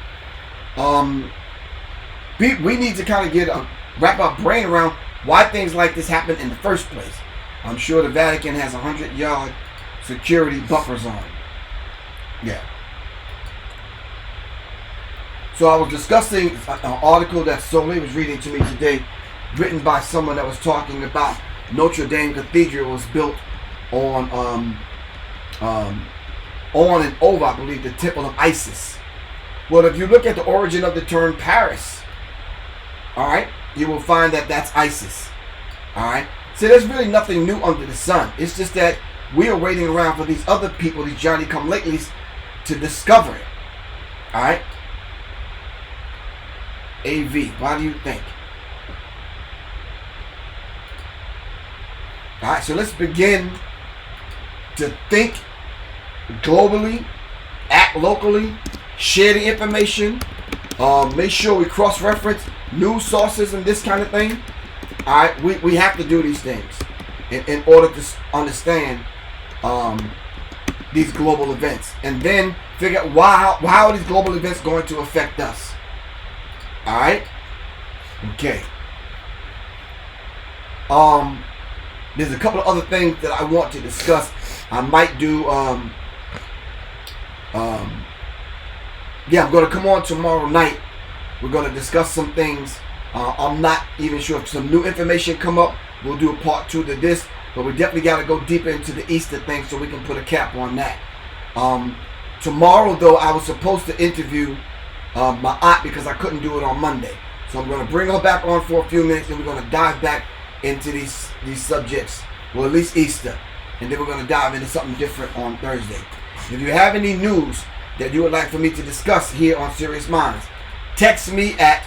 A: We need to kind of wrap our brain around why things like this happen in the first place. I'm sure the Vatican has 100-yard security buffer zone. Yeah. So I was discussing an article that Soleil was reading to me today, written by someone that was talking about Notre Dame Cathedral was built on and over, I believe, the temple of Isis. Well, if you look at the origin of the term Paris, all right, you will find that that's ISIS. All right. So there's really nothing new under the sun. It's just that we are waiting around for these other people, these Johnny-come-latelys, to discover it. All right. AV, why do you think? All right, so let's begin to think globally, act locally, share the information, make sure we cross-reference news sources and this kind of thing. All right, we have to do these things in order to understand these global events, and then figure out how are these global events going to affect us. All right. Okay. There's a couple of other things that I want to discuss. I might do. Yeah, I'm going to come on tomorrow night. We're going to discuss some things. I'm not even sure if some new information come up. We'll do a part 2 to this, but we definitely got to go deeper into the Easter thing so we can put a cap on that. Tomorrow, though, I was supposed to interview my aunt because I couldn't do it on Monday. So I'm going to bring her back on for a few minutes, and we're going to dive back into these subjects, well, at least Easter, and then we're going to dive into something different on Thursday. If you have any news that you would like for me to discuss here on Sirius Mindz, text me at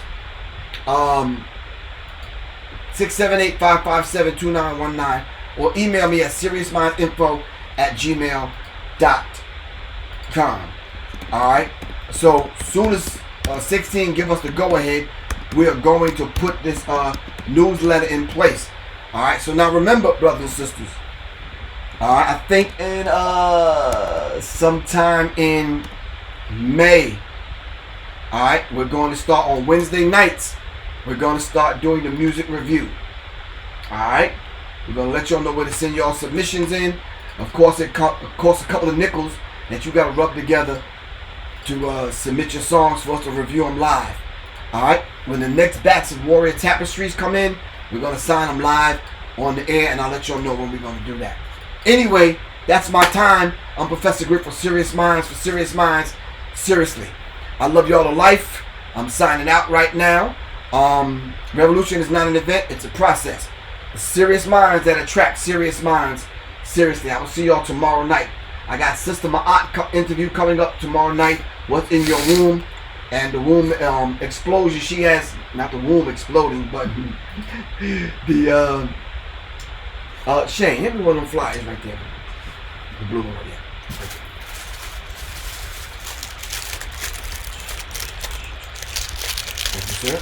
A: 678-557-2919 or email me at seriousmindsinfo@gmail.com. Alright, so soon as 16 give us the go ahead, we are going to put this newsletter in place. Alright, so now remember, brothers and sisters, alright, I think in sometime in May, alright, we're going to start on Wednesday nights. We're going to start doing the music review. Alright, we're going to let y'all know where to send y'all submissions in. Of course, it costs a couple of nickels that you got to rub together to submit your songs for us to review them live. Alright, when the next batch of Warrior Tapestries come in, we're going to sign them live on the air, and I'll let y'all know when we're going to do that. Anyway, that's my time. I'm Professor Griff for Sirius Mindz, for Sirius Mindz. Seriously, I love y'all to life. I'm signing out right now. Revolution is not an event, it's a process. Serious minds that attract serious minds. Seriously, I will see y'all tomorrow night. I got Sister Ma'at interview coming up tomorrow night. What's in your womb? And the womb explosion. She has, not the womb exploding, but the Shane, hit me one of them flyers right there. The blue one right there. Thank you, sir.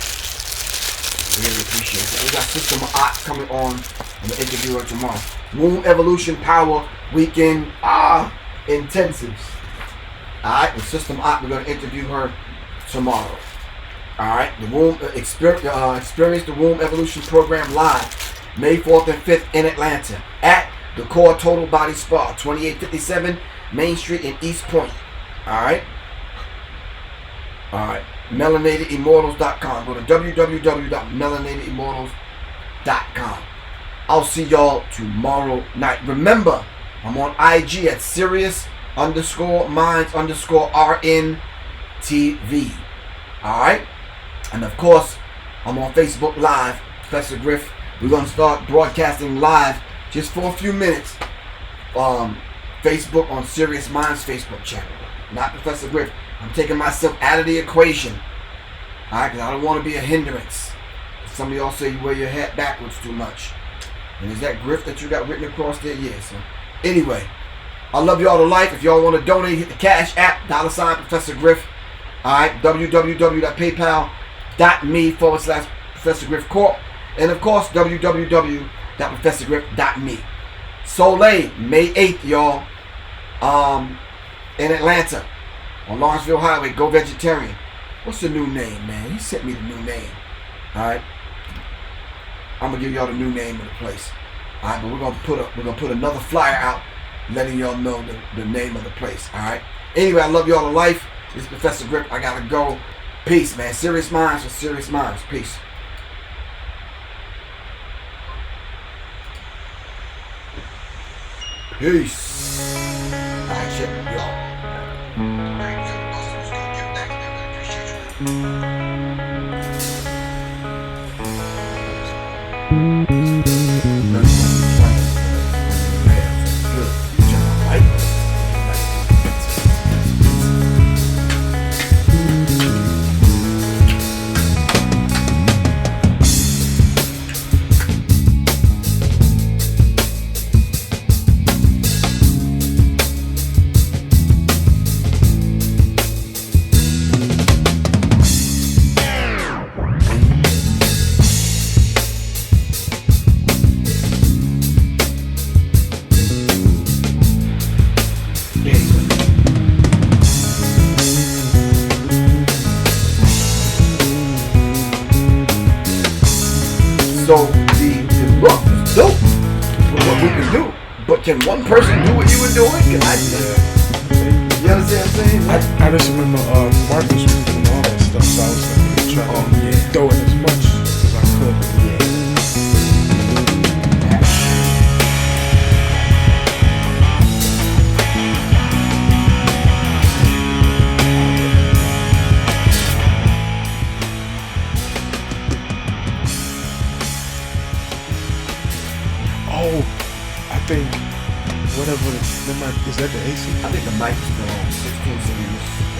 A: Really appreciate that. We got Sister Ma'at coming on the interview her tomorrow. Womb Evolution Power Weekend Intensives. Alright, with Sister Ma'at, we're going to interview her tomorrow. Alright, the Womb experience the Womb Evolution Program live May 4th and 5th in Atlanta at the Core Total Body Spa, 2857 Main Street in East Point. Alright. Alright. melanatedimmortals.com. Go to www.melanatedimmortals.com. I'll see y'all tomorrow night. Remember, I'm on IG at Sirius_Mindz_RNTV. Alright? And of course, I'm on Facebook Live, Professor Griff. We're going to start broadcasting live just for a few minutes. Facebook on Sirius Mindz Facebook channel. Not Professor Griff. I'm taking myself out of the equation. Alright, because I don't want to be a hindrance. Some of y'all say you wear your hat backwards too much. And is that Griff that you got written across there? Yes. So anyway, I love y'all to life. If y'all want to donate, hit the Cash App, $ Professor Griff. Alright, www.paypal.me/Professor Griff Corp. And of course, www.professorgriff.me. Soleil, May 8th, y'all. In Atlanta. On Lawrenceville Highway, Go Vegetarian. What's the new name, man? He sent me the new name. Alright. I'm gonna give y'all the new name of the place. Alright, but we're gonna put another flyer out letting y'all know the name of the place. Alright. Anyway, I love y'all to life. This is Professor Griff. I gotta go. Peace, man. Sirius Mindz for Sirius Mindz. Peace. Peace. Alright, check y'all. So the book is dope for what we can do. But can one person do what you were doing? Can I do that? You understand what I'm saying?
B: I just remember Marcus was doing all that stuff, so I was like, trying to throw it as much as I could. Oh, I think whatever is that the AC?
A: I think the mic is still on 16 series.